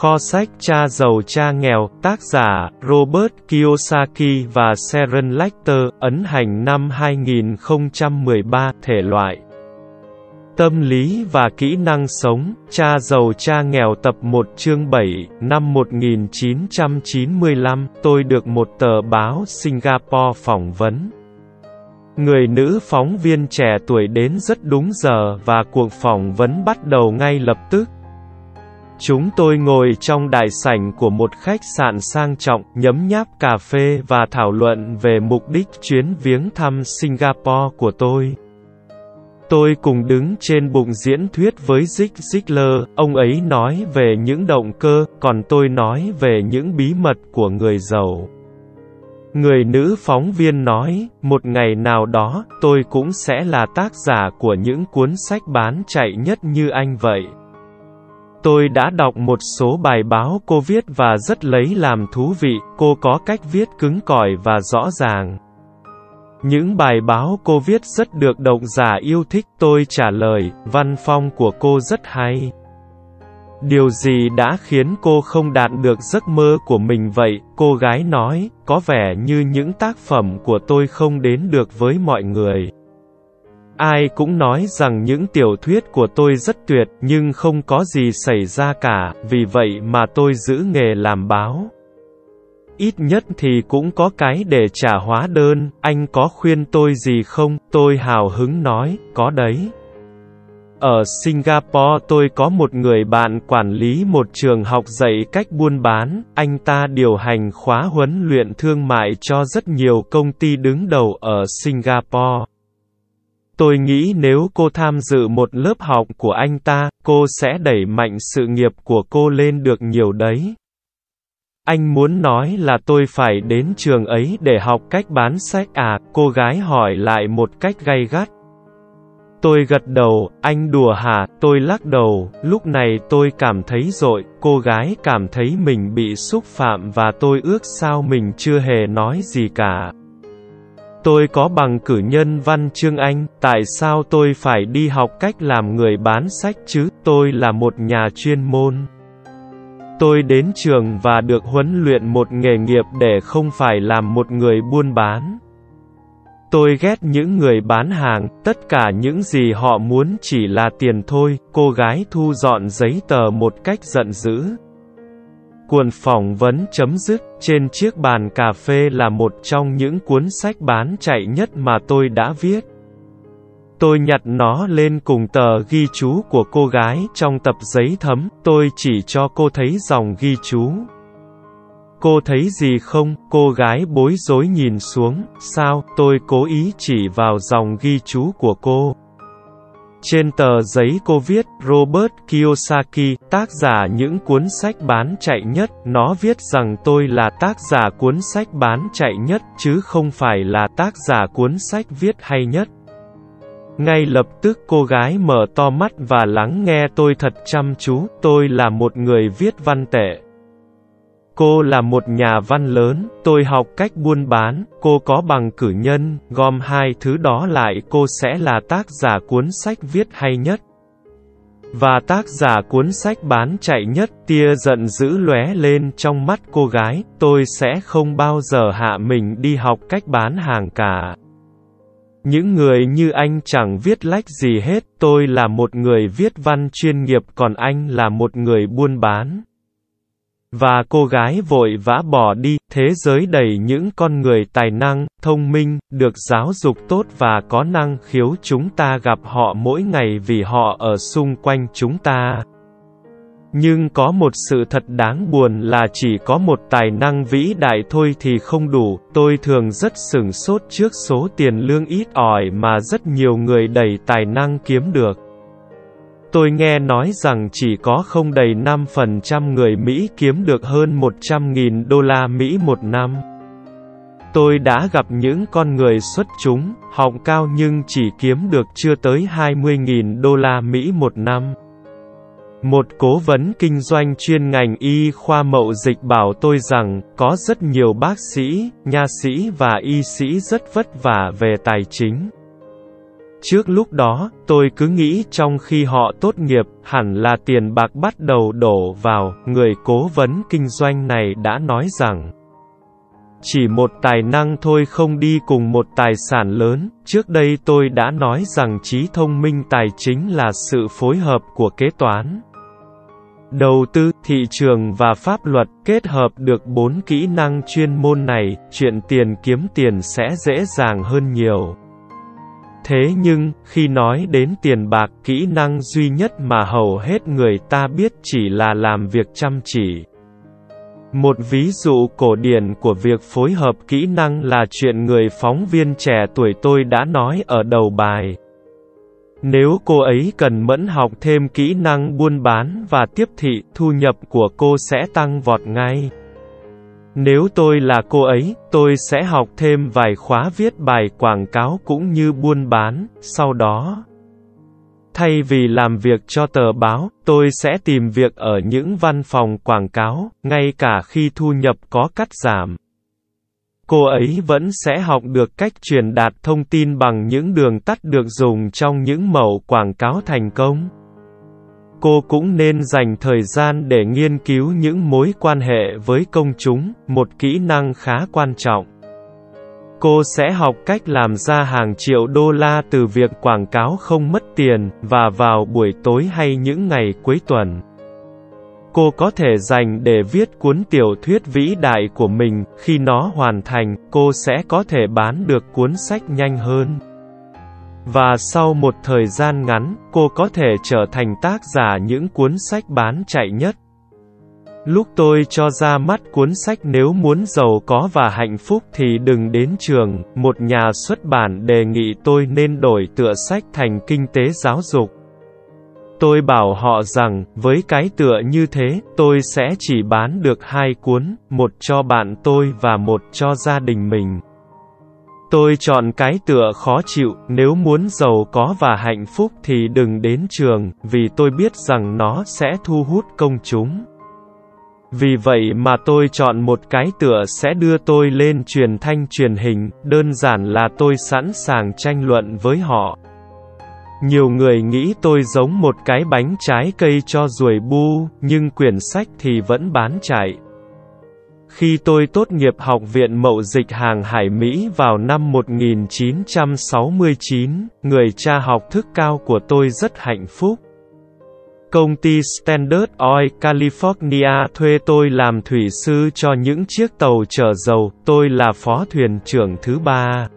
Kho sách Cha giàu cha nghèo, tác giả Robert Kiyosaki và Sharon Lechter, ấn hành năm 2013, thể loại Tâm lý và kỹ năng sống, Cha giàu cha nghèo tập 1 chương 7, năm 1995, tôi được một tờ báo Singapore phỏng vấn. Người nữ phóng viên trẻ tuổi đến rất đúng giờ và cuộc phỏng vấn bắt đầu ngay lập tức. Chúng tôi ngồi trong đại sảnh của một khách sạn sang trọng, nhấm nháp cà phê và thảo luận về mục đích chuyến viếng thăm Singapore của tôi. Tôi cùng đứng trên bục diễn thuyết với Zig Ziglar, ông ấy nói về những động cơ, còn tôi nói về những bí mật của người giàu. Người nữ phóng viên nói, một ngày nào đó, tôi cũng sẽ là tác giả của những cuốn sách bán chạy nhất như anh vậy. Tôi đã đọc một số bài báo cô viết và rất lấy làm thú vị, cô có cách viết cứng cỏi và rõ ràng. Những bài báo cô viết rất được độc giả yêu thích, tôi trả lời, văn phong của cô rất hay. Điều gì đã khiến cô không đạt được giấc mơ của mình vậy? Cô gái nói, có vẻ như những tác phẩm của tôi không đến được với mọi người. Ai cũng nói rằng những tiểu thuyết của tôi rất tuyệt, nhưng không có gì xảy ra cả, vì vậy mà tôi giữ nghề làm báo. Ít nhất thì cũng có cái để trả hóa đơn, anh có khuyên tôi gì không? Tôi hào hứng nói, có đấy. Ở Singapore tôi có một người bạn quản lý một trường học dạy cách buôn bán, anh ta điều hành khóa huấn luyện thương mại cho rất nhiều công ty đứng đầu ở Singapore. Tôi nghĩ nếu cô tham dự một lớp học của anh ta, cô sẽ đẩy mạnh sự nghiệp của cô lên được nhiều đấy. Anh muốn nói là tôi phải đến trường ấy để học cách bán sách à? Cô gái hỏi lại một cách gay gắt. Tôi gật đầu, anh đùa hả? Tôi lắc đầu, lúc này tôi cảm thấy dội, cô gái cảm thấy mình bị xúc phạm và tôi ước sao mình chưa hề nói gì cả. Tôi có bằng cử nhân văn chương Anh, tại sao tôi phải đi học cách làm người bán sách chứ? Tôi là một nhà chuyên môn. Tôi đến trường và được huấn luyện một nghề nghiệp để không phải làm một người buôn bán. Tôi ghét những người bán hàng, tất cả những gì họ muốn chỉ là tiền thôi. Cô gái thu dọn giấy tờ một cách giận dữ. Cuốn phỏng vấn chấm dứt, trên chiếc bàn cà phê là một trong những cuốn sách bán chạy nhất mà tôi đã viết. Tôi nhặt nó lên cùng tờ ghi chú của cô gái trong tập giấy thấm, tôi chỉ cho cô thấy dòng ghi chú. Cô thấy gì không? Cô gái bối rối nhìn xuống, sao? Tôi cố ý chỉ vào dòng ghi chú của cô. Trên tờ giấy cô viết, Robert Kiyosaki, tác giả những cuốn sách bán chạy nhất, nó viết rằng tôi là tác giả cuốn sách bán chạy nhất, chứ không phải là tác giả cuốn sách viết hay nhất. Ngay lập tức cô gái mở to mắt và lắng nghe tôi thật chăm chú, tôi là một người viết văn tệ. Cô là một nhà văn lớn, tôi học cách buôn bán, cô có bằng cử nhân, gom hai thứ đó lại cô sẽ là tác giả cuốn sách viết hay nhất. Và tác giả cuốn sách bán chạy nhất, tia giận dữ lóe lên trong mắt cô gái, tôi sẽ không bao giờ hạ mình đi học cách bán hàng cả. Những người như anh chẳng viết lách gì hết, tôi là một người viết văn chuyên nghiệp còn anh là một người buôn bán. Và cô gái vội vã bỏ đi, thế giới đầy những con người tài năng, thông minh, được giáo dục tốt và có năng khiếu, chúng ta gặp họ mỗi ngày vì họ ở xung quanh chúng ta. Nhưng có một sự thật đáng buồn là chỉ có một tài năng vĩ đại thôi thì không đủ, tôi thường rất sửng sốt trước số tiền lương ít ỏi mà rất nhiều người đầy tài năng kiếm được. Tôi nghe nói rằng chỉ có không đầy 5% người Mỹ kiếm được hơn 100.000 đô la Mỹ một năm. Tôi đã gặp những con người xuất chúng, học cao nhưng chỉ kiếm được chưa tới 20.000 đô la Mỹ một năm. Một cố vấn kinh doanh chuyên ngành y khoa mậu dịch bảo tôi rằng, có rất nhiều bác sĩ, nha sĩ và y sĩ rất vất vả về tài chính. Trước lúc đó, tôi cứ nghĩ trong khi họ tốt nghiệp, hẳn là tiền bạc bắt đầu đổ vào. Người cố vấn kinh doanh này đã nói rằng, chỉ một tài năng thôi không đi cùng một tài sản lớn. Trước đây tôi đã nói rằng trí thông minh tài chính là sự phối hợp của kế toán, đầu tư, thị trường và pháp luật. Kết hợp được 4 kỹ năng chuyên môn này, chuyện kiếm tiền sẽ dễ dàng hơn nhiều. Thế nhưng, khi nói đến tiền bạc, kỹ năng duy nhất mà hầu hết người ta biết chỉ là làm việc chăm chỉ. Một ví dụ cổ điển của việc phối hợp kỹ năng là chuyện người phóng viên trẻ tuổi tôi đã nói ở đầu bài. Nếu cô ấy cần mẫn học thêm kỹ năng buôn bán và tiếp thị, thu nhập của cô sẽ tăng vọt ngay. Nếu tôi là cô ấy, tôi sẽ học thêm vài khóa viết bài quảng cáo cũng như buôn bán. Sau đó, thay vì làm việc cho tờ báo, tôi sẽ tìm việc ở những văn phòng quảng cáo, ngay cả khi thu nhập có cắt giảm. Cô ấy vẫn sẽ học được cách truyền đạt thông tin bằng những đường tắt được dùng trong những mẩu quảng cáo thành công. Cô cũng nên dành thời gian để nghiên cứu những mối quan hệ với công chúng, một kỹ năng khá quan trọng. Cô sẽ học cách làm ra hàng triệu đô la từ việc quảng cáo không mất tiền, và vào buổi tối hay những ngày cuối tuần, cô có thể dành để viết cuốn tiểu thuyết vĩ đại của mình. Khi nó hoàn thành, cô sẽ có thể bán được cuốn sách nhanh hơn. Và sau một thời gian ngắn, cô có thể trở thành tác giả những cuốn sách bán chạy nhất. Lúc tôi cho ra mắt cuốn sách Nếu muốn giàu có và hạnh phúc thì đừng đến trường, một nhà xuất bản đề nghị tôi nên đổi tựa sách thành Kinh tế giáo dục. Tôi bảo họ rằng, với cái tựa như thế, tôi sẽ chỉ bán được 2 cuốn, một cho bạn tôi và một cho gia đình mình. Tôi chọn cái tựa khó chịu, nếu muốn giàu có và hạnh phúc thì đừng đến trường, vì tôi biết rằng nó sẽ thu hút công chúng. Vì vậy mà tôi chọn một cái tựa sẽ đưa tôi lên truyền thanh truyền hình, đơn giản là tôi sẵn sàng tranh luận với họ. Nhiều người nghĩ tôi giống một cái bánh trái cây cho ruồi bu, nhưng quyển sách thì vẫn bán chạy. Khi tôi tốt nghiệp Học viện Mậu dịch Hàng hải Mỹ vào năm 1969, người cha học thức cao của tôi rất hạnh phúc. Công ty Standard Oil California thuê tôi làm thủy sư cho những chiếc tàu chở dầu, tôi là phó thuyền trưởng thứ 3.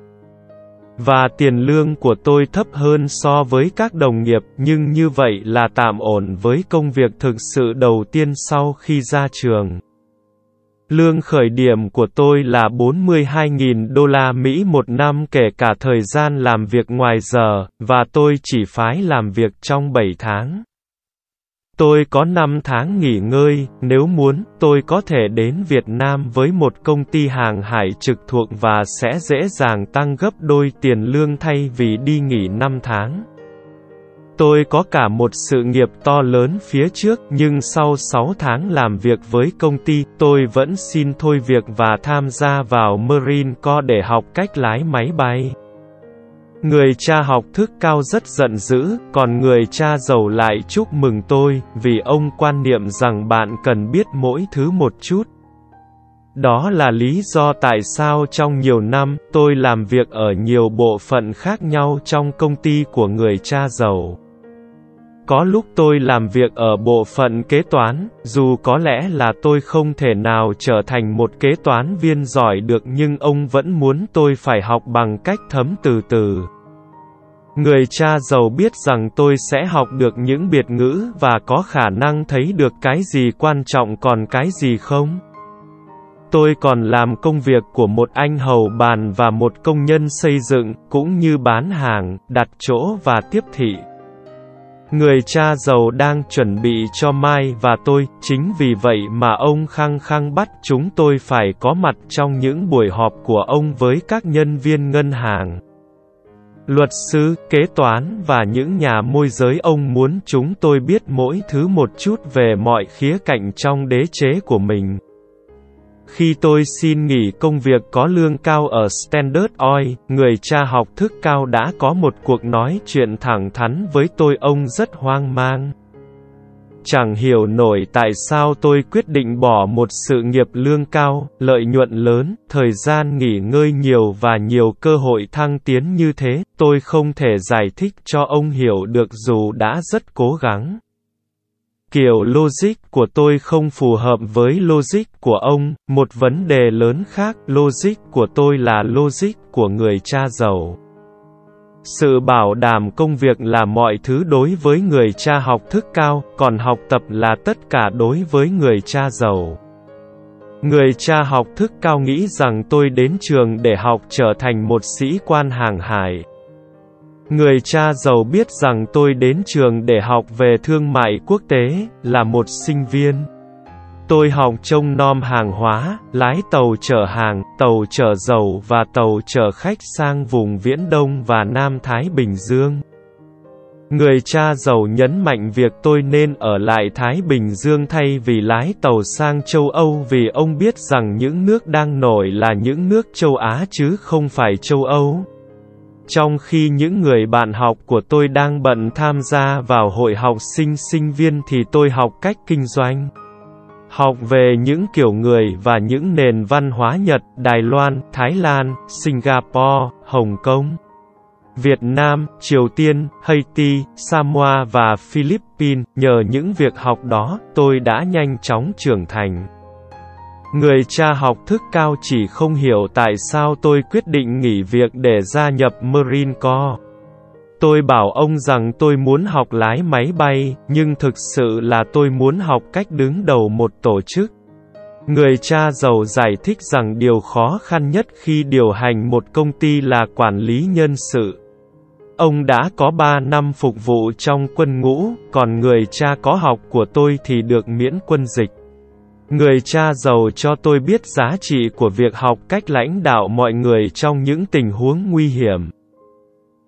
Và tiền lương của tôi thấp hơn so với các đồng nghiệp, nhưng như vậy là tạm ổn với công việc thực sự đầu tiên sau khi ra trường. Lương khởi điểm của tôi là 42.000 đô la Mỹ một năm kể cả thời gian làm việc ngoài giờ, và tôi chỉ phải làm việc trong 7 tháng. Tôi có 5 tháng nghỉ ngơi, nếu muốn, tôi có thể đến Việt Nam với một công ty hàng hải trực thuộc và sẽ dễ dàng tăng gấp đôi tiền lương thay vì đi nghỉ 5 tháng. Tôi có cả một sự nghiệp to lớn phía trước, nhưng sau 6 tháng làm việc với công ty, tôi vẫn xin thôi việc và tham gia vào Marine Corps để học cách lái máy bay. Người cha học thức cao rất giận dữ, còn người cha giàu lại chúc mừng tôi, vì ông quan niệm rằng bạn cần biết mỗi thứ một chút. Đó là lý do tại sao trong nhiều năm, tôi làm việc ở nhiều bộ phận khác nhau trong công ty của người cha giàu. Có lúc tôi làm việc ở bộ phận kế toán, dù có lẽ là tôi không thể nào trở thành một kế toán viên giỏi được, nhưng ông vẫn muốn tôi phải học bằng cách thấm từ từ. Người cha giàu biết rằng tôi sẽ học được những biệt ngữ và có khả năng thấy được cái gì quan trọng còn cái gì không. Tôi còn làm công việc của một anh hầu bàn và một công nhân xây dựng, cũng như bán hàng, đặt chỗ và tiếp thị. Người cha giàu đang chuẩn bị cho Mai và tôi, chính vì vậy mà ông khăng khăng bắt chúng tôi phải có mặt trong những buổi họp của ông với các nhân viên ngân hàng, luật sư, kế toán và những nhà môi giới. Ông muốn chúng tôi biết mỗi thứ một chút về mọi khía cạnh trong đế chế của mình. Khi tôi xin nghỉ công việc có lương cao ở Standard Oil, người cha học thức cao đã có một cuộc nói chuyện thẳng thắn với tôi. Ông rất hoang mang. Chẳng hiểu nổi tại sao tôi quyết định bỏ một sự nghiệp lương cao, lợi nhuận lớn, thời gian nghỉ ngơi nhiều và nhiều cơ hội thăng tiến như thế. Tôi không thể giải thích cho ông hiểu được dù đã rất cố gắng. Kiểu logic của tôi không phù hợp với logic của ông. Một vấn đề lớn khác, logic của tôi là logic của người cha giàu. Sự bảo đảm công việc là mọi thứ đối với người cha học thức cao, còn học tập là tất cả đối với người cha giàu. Người cha học thức cao nghĩ rằng tôi đến trường để học trở thành một sĩ quan hàng hải. Người cha giàu biết rằng tôi đến trường để học về thương mại quốc tế, là một sinh viên. Tôi học trông nom hàng hóa, lái tàu chở hàng, tàu chở dầu và tàu chở khách sang vùng Viễn Đông và Nam Thái Bình Dương. Người cha giàu nhấn mạnh việc tôi nên ở lại Thái Bình Dương thay vì lái tàu sang châu Âu, vì ông biết rằng những nước đang nổi là những nước châu Á chứ không phải châu Âu. Trong khi những người bạn học của tôi đang bận tham gia vào hội học sinh viên thì tôi học cách kinh doanh. Học về những kiểu người và những nền văn hóa Nhật, Đài Loan, Thái Lan, Singapore, Hồng Kông, Việt Nam, Triều Tiên, Haiti, Samoa và Philippines. Nhờ những việc học đó, tôi đã nhanh chóng trưởng thành. Người cha học thức cao chỉ không hiểu tại sao tôi quyết định nghỉ việc để gia nhập Marine Corps. Tôi bảo ông rằng tôi muốn học lái máy bay, nhưng thực sự là tôi muốn học cách đứng đầu một tổ chức. Người cha giàu giải thích rằng điều khó khăn nhất khi điều hành một công ty là quản lý nhân sự. Ông đã có 3 năm phục vụ trong quân ngũ, còn người cha có học của tôi thì được miễn quân dịch. Người cha giàu cho tôi biết giá trị của việc học cách lãnh đạo mọi người trong những tình huống nguy hiểm.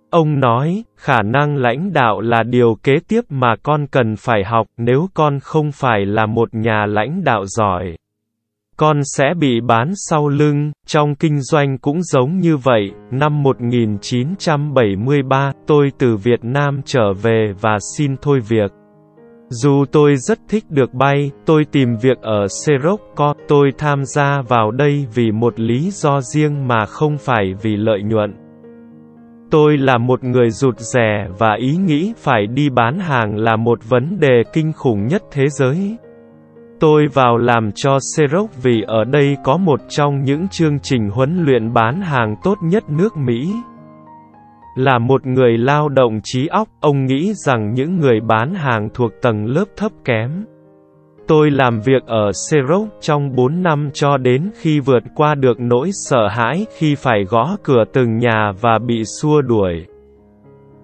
Ông nói, khả năng lãnh đạo là điều kế tiếp mà con cần phải học. Nếu con không phải là một nhà lãnh đạo giỏi, con sẽ bị bán sau lưng. Trong kinh doanh cũng giống như vậy. Năm 1973, tôi từ Việt Nam trở về và xin thôi việc. Dù tôi rất thích được bay, tôi tìm việc ở Xerox Co. Tôi tham gia vào đây vì một lý do riêng mà không phải vì lợi nhuận. Tôi là một người rụt rè và ý nghĩ phải đi bán hàng là một vấn đề kinh khủng nhất thế giới. Tôi vào làm cho Xerox vì ở đây có một trong những chương trình huấn luyện bán hàng tốt nhất nước Mỹ. Là một người lao động trí óc, ông nghĩ rằng những người bán hàng thuộc tầng lớp thấp kém. Tôi làm việc ở Xerox trong 4 năm cho đến khi vượt qua được nỗi sợ hãi khi phải gõ cửa từng nhà và bị xua đuổi.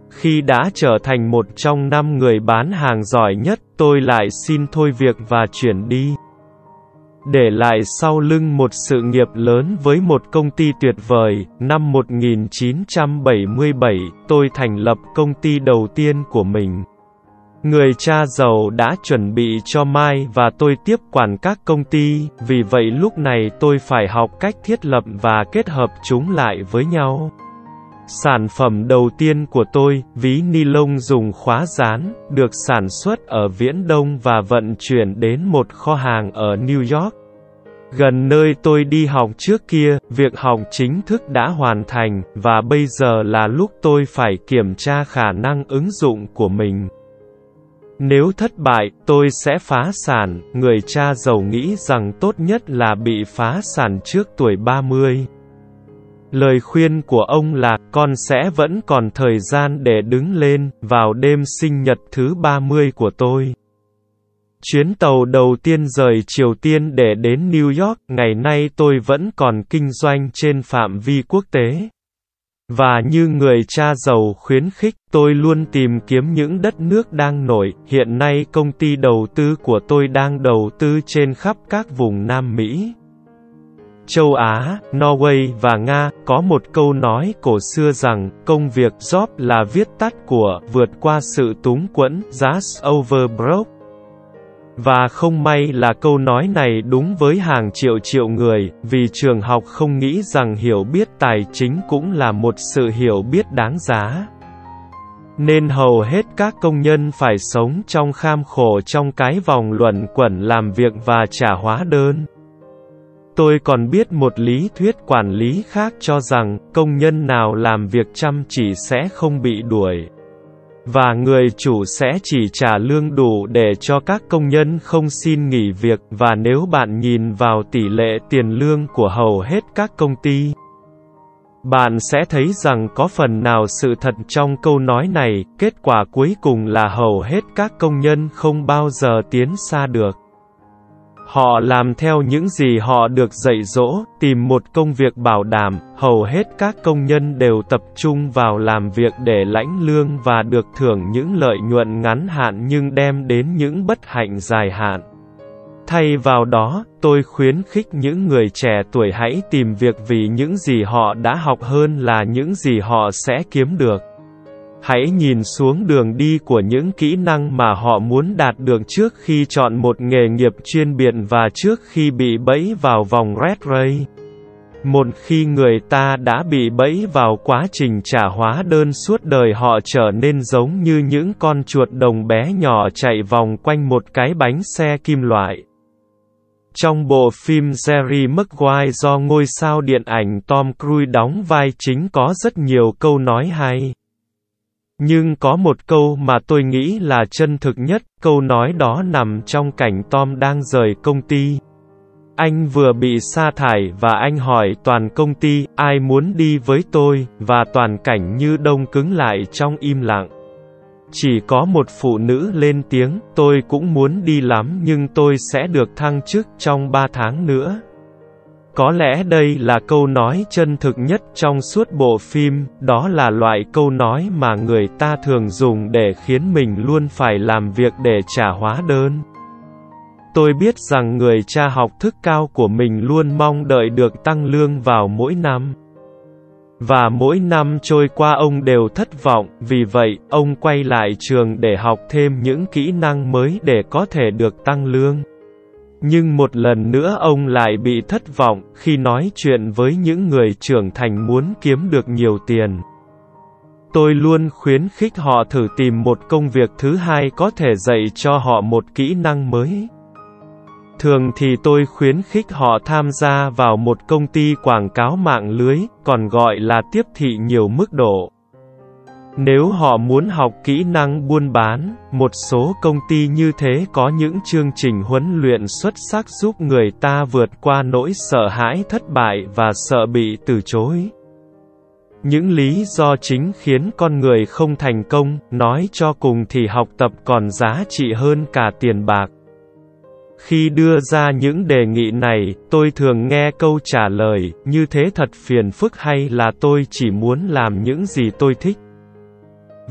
Khi đã trở thành một trong 5 người bán hàng giỏi nhất, tôi lại xin thôi việc và chuyển đi. Để lại sau lưng một sự nghiệp lớn với một công ty tuyệt vời. Năm 1977, tôi thành lập công ty đầu tiên của mình. Người cha giàu đã chuẩn bị cho Mai và tôi tiếp quản các công ty, vì vậy lúc này tôi phải học cách thiết lập và kết hợp chúng lại với nhau. Sản phẩm đầu tiên của tôi, ví ni lông dùng khóa dán, được sản xuất ở Viễn Đông và vận chuyển đến một kho hàng ở New York, gần nơi tôi đi học trước kia. Việc học chính thức đã hoàn thành, và bây giờ là lúc tôi phải kiểm tra khả năng ứng dụng của mình. Nếu thất bại, tôi sẽ phá sản. Người cha giàu nghĩ rằng tốt nhất là bị phá sản trước tuổi 30. Lời khuyên của ông là, con sẽ vẫn còn thời gian để đứng lên. Vào đêm sinh nhật thứ 30 của tôi, chuyến tàu đầu tiên rời Triều Tiên để đến New York. Ngày nay tôi vẫn còn kinh doanh trên phạm vi quốc tế. Và như người cha giàu khuyến khích, tôi luôn tìm kiếm những đất nước đang nổi. Hiện nay công ty đầu tư của tôi đang đầu tư trên khắp các vùng Nam Mỹ, châu Á, Norway và Nga. Có một câu nói cổ xưa rằng, công việc job là viết tắt của vượt qua sự túng quẫn, just over broke. Và không may là câu nói này đúng với hàng triệu triệu người, vì trường học không nghĩ rằng hiểu biết tài chính cũng là một sự hiểu biết đáng giá. Nên hầu hết các công nhân phải sống trong kham khổ trong cái vòng luẩn quẩn làm việc và trả hóa đơn. Tôi còn biết một lý thuyết quản lý khác cho rằng, công nhân nào làm việc chăm chỉ sẽ không bị đuổi. Và người chủ sẽ chỉ trả lương đủ để cho các công nhân không xin nghỉ việc. Và nếu bạn nhìn vào tỷ lệ tiền lương của hầu hết các công ty, bạn sẽ thấy rằng có phần nào sự thật trong câu nói này. Kết quả cuối cùng là hầu hết các công nhân không bao giờ tiến xa được. Họ làm theo những gì họ được dạy dỗ, tìm một công việc bảo đảm. Hầu hết các công nhân đều tập trung vào làm việc để lãnh lương và được thưởng những lợi nhuận ngắn hạn nhưng đem đến những bất hạnh dài hạn. Thay vào đó, tôi khuyến khích những người trẻ tuổi hãy tìm việc vì những gì họ đã học hơn là những gì họ sẽ kiếm được. Hãy nhìn xuống đường đi của những kỹ năng mà họ muốn đạt được trước khi chọn một nghề nghiệp chuyên biệt và trước khi bị bẫy vào vòng rat race. Một khi người ta đã bị bẫy vào quá trình trả hóa đơn suốt đời, họ trở nên giống như những con chuột đồng bé nhỏ chạy vòng quanh một cái bánh xe kim loại. Trong bộ phim Jerry Maguire do ngôi sao điện ảnh Tom Cruise đóng vai chính có rất nhiều câu nói hay. Nhưng có một câu mà tôi nghĩ là chân thực nhất, câu nói đó nằm trong cảnh Tom đang rời công ty. Anh vừa bị sa thải và anh hỏi toàn công ty, ai muốn đi với tôi, và toàn cảnh như đông cứng lại trong im lặng. Chỉ có một phụ nữ lên tiếng, tôi cũng muốn đi lắm nhưng tôi sẽ được thăng chức trong 3 tháng nữa. Có lẽ đây là câu nói chân thực nhất trong suốt bộ phim, đó là loại câu nói mà người ta thường dùng để khiến mình luôn phải làm việc để trả hóa đơn. Tôi biết rằng người cha học thức cao của mình luôn mong đợi được tăng lương vào mỗi năm. Và mỗi năm trôi qua ông đều thất vọng, vì vậy, ông quay lại trường để học thêm những kỹ năng mới để có thể được tăng lương. Nhưng một lần nữa ông lại bị thất vọng, khi nói chuyện với những người trưởng thành muốn kiếm được nhiều tiền. Tôi luôn khuyến khích họ thử tìm một công việc thứ hai có thể dạy cho họ một kỹ năng mới. Thường thì tôi khuyến khích họ tham gia vào một công ty quảng cáo mạng lưới, còn gọi là tiếp thị nhiều mức độ. Nếu họ muốn học kỹ năng buôn bán, một số công ty như thế có những chương trình huấn luyện xuất sắc giúp người ta vượt qua nỗi sợ hãi thất bại và sợ bị từ chối. Những lý do chính khiến con người không thành công, nói cho cùng thì học tập còn giá trị hơn cả tiền bạc. Khi đưa ra những đề nghị này, tôi thường nghe câu trả lời, như thế thật phiền phức hay là tôi chỉ muốn làm những gì tôi thích.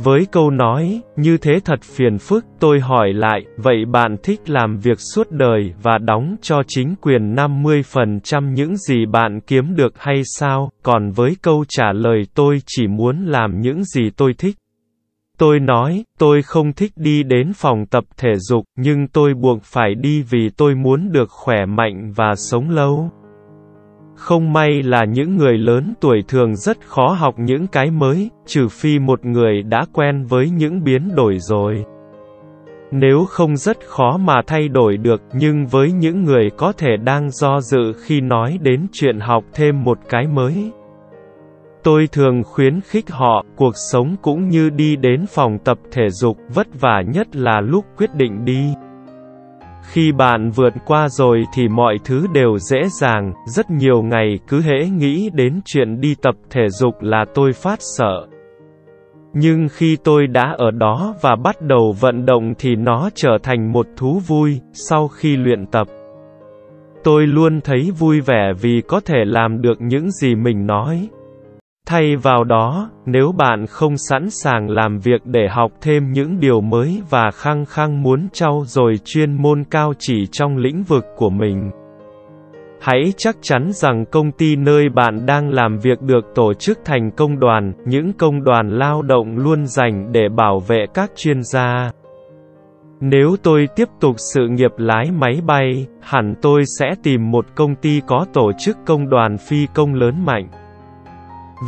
Với câu nói, như thế thật phiền phức, tôi hỏi lại, vậy bạn thích làm việc suốt đời và đóng cho chính quyền 50% những gì bạn kiếm được hay sao? Còn với câu trả lời tôi chỉ muốn làm những gì tôi thích. Tôi nói, tôi không thích đi đến phòng tập thể dục, nhưng tôi buộc phải đi vì tôi muốn được khỏe mạnh và sống lâu. Không may là những người lớn tuổi thường rất khó học những cái mới, trừ phi một người đã quen với những biến đổi rồi. Nếu không rất khó mà thay đổi được, nhưng với những người có thể đang do dự khi nói đến chuyện học thêm một cái mới, tôi thường khuyến khích họ, cuộc sống cũng như đi đến phòng tập thể dục, vất vả nhất là lúc quyết định đi. Khi bạn vượt qua rồi thì mọi thứ đều dễ dàng, rất nhiều ngày cứ hễ nghĩ đến chuyện đi tập thể dục là tôi phát sợ. Nhưng khi tôi đã ở đó và bắt đầu vận động thì nó trở thành một thú vui. Sau khi luyện tập, tôi luôn thấy vui vẻ vì có thể làm được những gì mình nói. Thay vào đó, nếu bạn không sẵn sàng làm việc để học thêm những điều mới và khăng khăng muốn trau dồi chuyên môn cao chỉ trong lĩnh vực của mình, hãy chắc chắn rằng công ty nơi bạn đang làm việc được tổ chức thành công đoàn, những công đoàn lao động luôn dành để bảo vệ các chuyên gia. Nếu tôi tiếp tục sự nghiệp lái máy bay, hẳn tôi sẽ tìm một công ty có tổ chức công đoàn phi công lớn mạnh.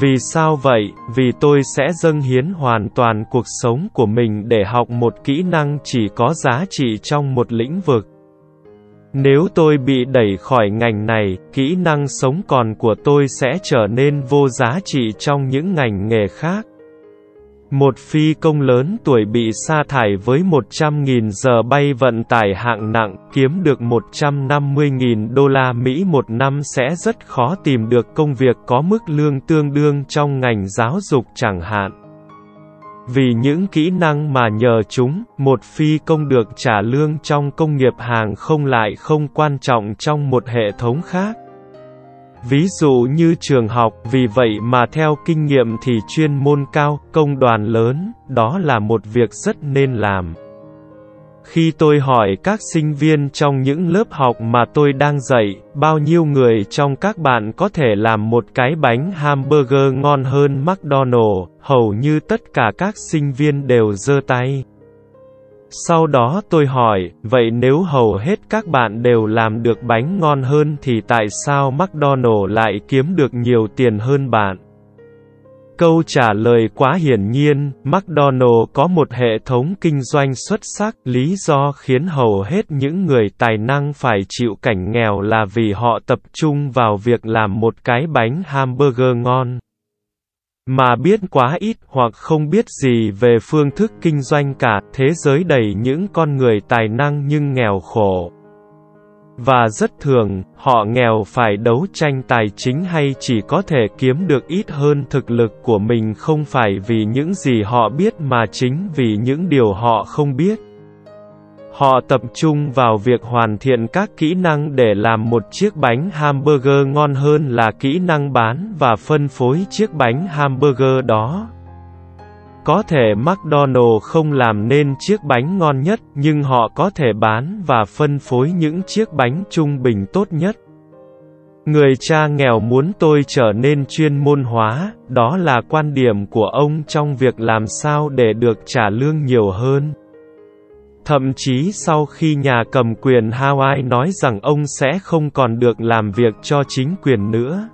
Vì sao vậy? Vì tôi sẽ dâng hiến hoàn toàn cuộc sống của mình để học một kỹ năng chỉ có giá trị trong một lĩnh vực. Nếu tôi bị đẩy khỏi ngành này, kỹ năng sống còn của tôi sẽ trở nên vô giá trị trong những ngành nghề khác. Một phi công lớn tuổi bị sa thải với 100.000 giờ bay vận tải hạng nặng, kiếm được 150.000 đô la Mỹ một năm sẽ rất khó tìm được công việc có mức lương tương đương trong ngành giáo dục chẳng hạn. Vì những kỹ năng mà nhờ chúng, một phi công được trả lương trong công nghiệp hàng không lại không quan trọng trong một hệ thống khác. Ví dụ như trường học, vì vậy mà theo kinh nghiệm thì chuyên môn cao, công đoàn lớn, đó là một việc rất nên làm. Khi tôi hỏi các sinh viên trong những lớp học mà tôi đang dạy, bao nhiêu người trong các bạn có thể làm một cái bánh hamburger ngon hơn McDonald's, hầu như tất cả các sinh viên đều giơ tay. Sau đó tôi hỏi, vậy nếu hầu hết các bạn đều làm được bánh ngon hơn thì tại sao McDonald's lại kiếm được nhiều tiền hơn bạn? Câu trả lời quá hiển nhiên, McDonald's có một hệ thống kinh doanh xuất sắc, lý do khiến hầu hết những người tài năng phải chịu cảnh nghèo là vì họ tập trung vào việc làm một cái bánh hamburger ngon. Mà biết quá ít hoặc không biết gì về phương thức kinh doanh cả, thế giới đầy những con người tài năng nhưng nghèo khổ. Và rất thường, họ nghèo phải đấu tranh tài chính hay chỉ có thể kiếm được ít hơn thực lực của mình không phải vì những gì họ biết mà chính vì những điều họ không biết. Họ tập trung vào việc hoàn thiện các kỹ năng để làm một chiếc bánh hamburger ngon hơn là kỹ năng bán và phân phối chiếc bánh hamburger đó. Có thể McDonald's không làm nên chiếc bánh ngon nhất, nhưng họ có thể bán và phân phối những chiếc bánh trung bình tốt nhất. Người cha nghèo muốn tôi trở nên chuyên môn hóa, đó là quan điểm của ông trong việc làm sao để được trả lương nhiều hơn. Thậm chí sau khi nhà cầm quyền Hawaii nói rằng ông sẽ không còn được làm việc cho chính quyền nữa.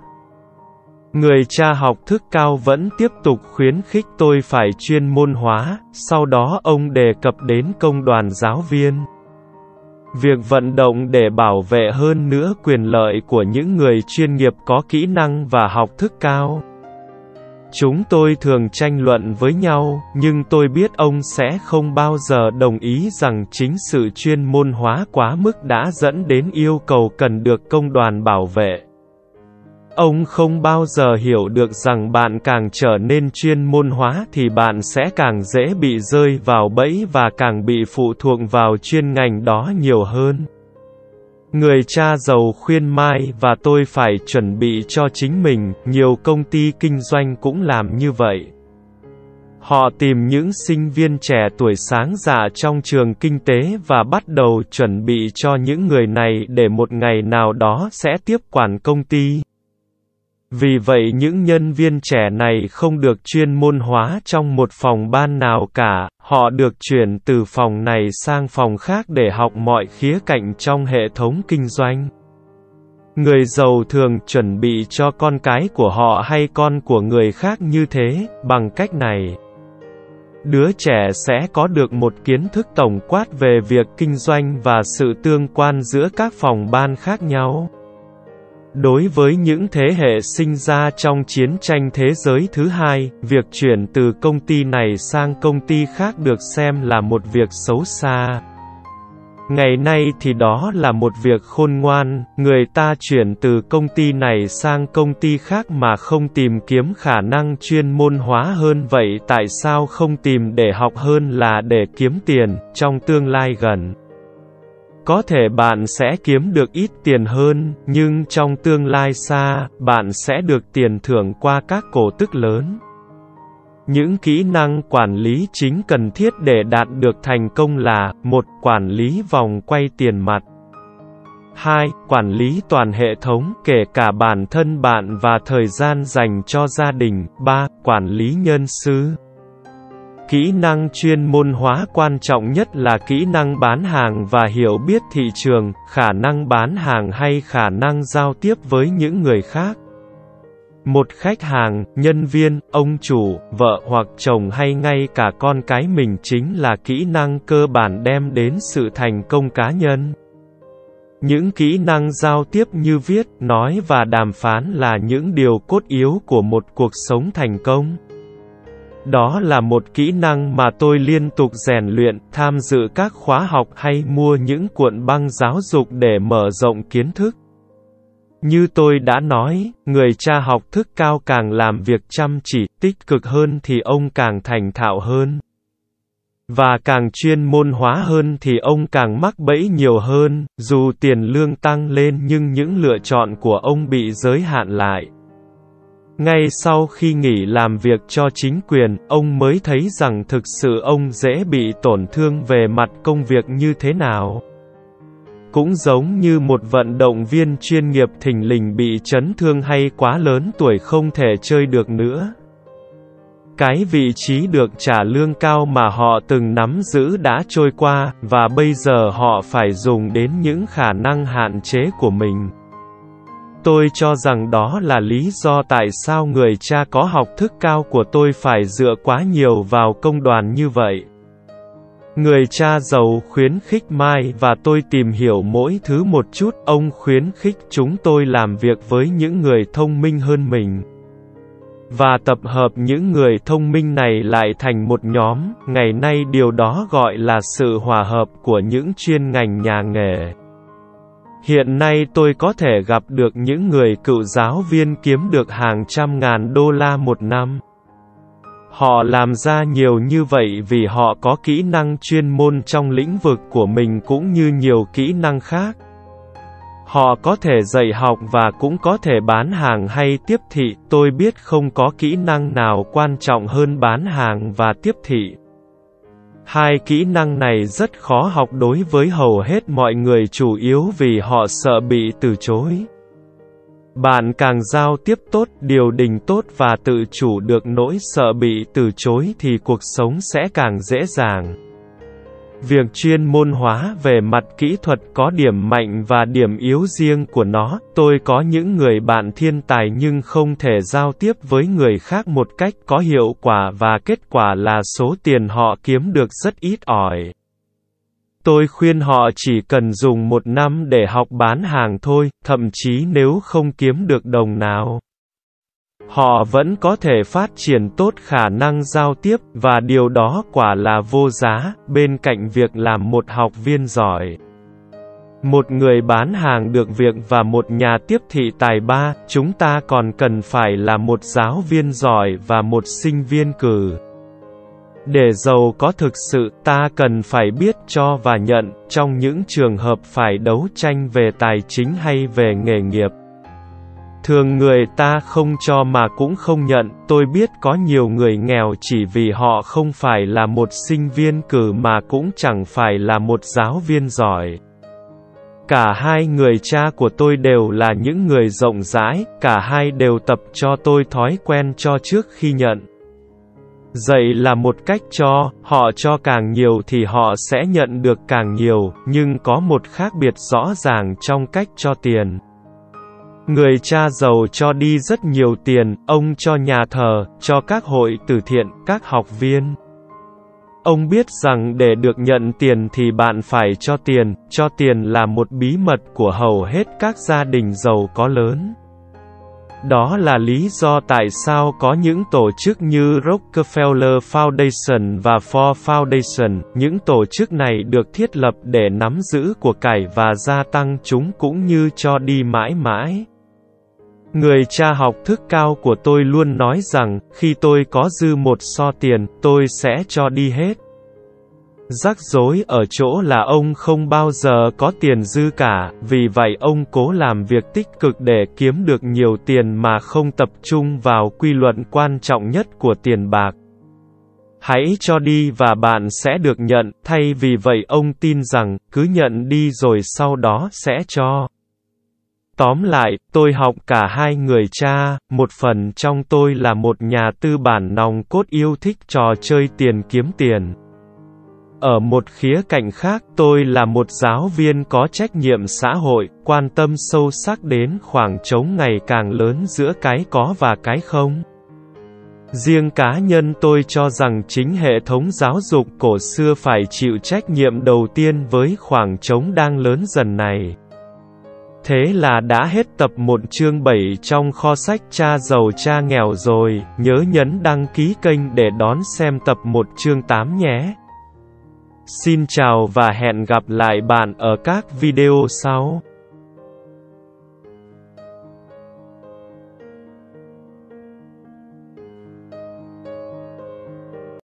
Người cha học thức cao vẫn tiếp tục khuyến khích tôi phải chuyên môn hóa, sau đó ông đề cập đến công đoàn giáo viên. Việc vận động để bảo vệ hơn nữa quyền lợi của những người chuyên nghiệp có kỹ năng và học thức cao. Chúng tôi thường tranh luận với nhau, nhưng tôi biết ông sẽ không bao giờ đồng ý rằng chính sự chuyên môn hóa quá mức đã dẫn đến yêu cầu cần được công đoàn bảo vệ. Ông không bao giờ hiểu được rằng bạn càng trở nên chuyên môn hóa thì bạn sẽ càng dễ bị rơi vào bẫy và càng bị phụ thuộc vào chuyên ngành đó nhiều hơn. Người cha giàu khuyên mai và tôi phải chuẩn bị cho chính mình, nhiều công ty kinh doanh cũng làm như vậy. Họ tìm những sinh viên trẻ tuổi sáng dạ trong trường kinh tế và bắt đầu chuẩn bị cho những người này để một ngày nào đó sẽ tiếp quản công ty. Vì vậy những nhân viên trẻ này không được chuyên môn hóa trong một phòng ban nào cả, họ được chuyển từ phòng này sang phòng khác để học mọi khía cạnh trong hệ thống kinh doanh. Người giàu thường chuẩn bị cho con cái của họ hay con của người khác như thế, bằng cách này. Đứa trẻ sẽ có được một kiến thức tổng quát về việc kinh doanh và sự tương quan giữa các phòng ban khác nhau. Đối với những thế hệ sinh ra trong chiến tranh thế giới thứ hai, việc chuyển từ công ty này sang công ty khác được xem là một việc xấu xa. Ngày nay thì đó là một việc khôn ngoan, người ta chuyển từ công ty này sang công ty khác mà không tìm kiếm khả năng chuyên môn hóa hơn vậy tại sao không tìm để học hơn là để kiếm tiền, trong tương lai gần. Có thể bạn sẽ kiếm được ít tiền hơn, nhưng trong tương lai xa, bạn sẽ được tiền thưởng qua các cổ tức lớn. Những kỹ năng quản lý chính cần thiết để đạt được thành công là: 1. Quản lý vòng quay tiền mặt. 2. Quản lý toàn hệ thống, kể cả bản thân bạn và thời gian dành cho gia đình. 3. Quản lý nhân sự. Kỹ năng chuyên môn hóa quan trọng nhất là kỹ năng bán hàng và hiểu biết thị trường, khả năng bán hàng hay khả năng giao tiếp với những người khác. Một khách hàng, nhân viên, ông chủ, vợ hoặc chồng hay ngay cả con cái mình chính là kỹ năng cơ bản đem đến sự thành công cá nhân. Những kỹ năng giao tiếp như viết, nói và đàm phán là những điều cốt yếu của một cuộc sống thành công. Đó là một kỹ năng mà tôi liên tục rèn luyện, tham dự các khóa học hay mua những cuộn băng giáo dục để mở rộng kiến thức. Như tôi đã nói, người cha học thức cao càng làm việc chăm chỉ, tích cực hơn thì ông càng thành thạo hơn. Và càng chuyên môn hóa hơn thì ông càng mắc bẫy nhiều hơn, dù tiền lương tăng lên nhưng những lựa chọn của ông bị giới hạn lại. Ngay sau khi nghỉ làm việc cho chính quyền, ông mới thấy rằng thực sự ông dễ bị tổn thương về mặt công việc như thế nào. Cũng giống như một vận động viên chuyên nghiệp thình lình bị chấn thương hay quá lớn tuổi không thể chơi được nữa. Cái vị trí được trả lương cao mà họ từng nắm giữ đã trôi qua, và bây giờ họ phải dùng đến những khả năng hạn chế của mình. Tôi cho rằng đó là lý do tại sao người cha có học thức cao của tôi phải dựa quá nhiều vào công đoàn như vậy. Người cha giàu khuyến khích Mai và tôi tìm hiểu mỗi thứ một chút. Ông khuyến khích chúng tôi làm việc với những người thông minh hơn mình và tập hợp những người thông minh này lại thành một nhóm. Ngày nay điều đó gọi là sự hòa hợp của những chuyên ngành nhà nghề. Hiện nay tôi có thể gặp được những người cựu giáo viên kiếm được hàng trăm ngàn đô la một năm. Họ làm ra nhiều như vậy vì họ có kỹ năng chuyên môn trong lĩnh vực của mình cũng như nhiều kỹ năng khác. Họ có thể dạy học và cũng có thể bán hàng hay tiếp thị. Tôi biết không có kỹ năng nào quan trọng hơn bán hàng và tiếp thị. Hai kỹ năng này rất khó học đối với hầu hết mọi người, chủ yếu vì họ sợ bị từ chối. Bạn càng giao tiếp tốt, điều đình tốt và tự chủ được nỗi sợ bị từ chối thì cuộc sống sẽ càng dễ dàng. Việc chuyên môn hóa về mặt kỹ thuật có điểm mạnh và điểm yếu riêng của nó. Tôi có những người bạn thiên tài nhưng không thể giao tiếp với người khác một cách có hiệu quả và kết quả là số tiền họ kiếm được rất ít ỏi. Tôi khuyên họ chỉ cần dùng 1 năm để học bán hàng thôi, thậm chí nếu không kiếm được đồng nào, họ vẫn có thể phát triển tốt khả năng giao tiếp, và điều đó quả là vô giá, bên cạnh việc làm một học viên giỏi. Một người bán hàng được việc và một nhà tiếp thị tài ba, chúng ta còn cần phải là một giáo viên giỏi và một sinh viên cử. Để giàu có thực sự, ta cần phải biết cho và nhận, trong những trường hợp phải đấu tranh về tài chính hay về nghề nghiệp. Thường người ta không cho mà cũng không nhận. Tôi biết có nhiều người nghèo chỉ vì họ không phải là một sinh viên cử mà cũng chẳng phải là một giáo viên giỏi. Cả hai người cha của tôi đều là những người rộng rãi, cả hai đều tập cho tôi thói quen cho trước khi nhận. Dạy là một cách cho, họ cho càng nhiều thì họ sẽ nhận được càng nhiều, nhưng có một khác biệt rõ ràng trong cách cho tiền. Người cha giàu cho đi rất nhiều tiền, ông cho nhà thờ, cho các hội từ thiện, các học viên. Ông biết rằng để được nhận tiền thì bạn phải cho tiền là một bí mật của hầu hết các gia đình giàu có lớn. Đó là lý do tại sao có những tổ chức như Rockefeller Foundation và Ford Foundation. Những tổ chức này được thiết lập để nắm giữ của cải và gia tăng chúng cũng như cho đi mãi mãi. Người cha học thức cao của tôi luôn nói rằng, khi tôi có dư một xo tiền, tôi sẽ cho đi hết. Rắc rối ở chỗ là ông không bao giờ có tiền dư cả, vì vậy ông cố làm việc tích cực để kiếm được nhiều tiền mà không tập trung vào quy luật quan trọng nhất của tiền bạc. Hãy cho đi và bạn sẽ được nhận, thay vì vậy ông tin rằng, cứ nhận đi rồi sau đó sẽ cho. Tóm lại, tôi học cả hai người cha, một phần trong tôi là một nhà tư bản nòng cốt yêu thích trò chơi tiền kiếm tiền. Ở một khía cạnh khác, tôi là một giáo viên có trách nhiệm xã hội, quan tâm sâu sắc đến khoảng trống ngày càng lớn giữa cái có và cái không. Riêng cá nhân tôi cho rằng chính hệ thống giáo dục cổ xưa phải chịu trách nhiệm đầu tiên với khoảng trống đang lớn dần này. Thế là đã hết tập 1 chương 7 trong kho sách Cha Giàu Cha Nghèo rồi, nhớ nhấn đăng ký kênh để đón xem tập 1 chương 8 nhé. Xin chào và hẹn gặp lại bạn ở các video sau.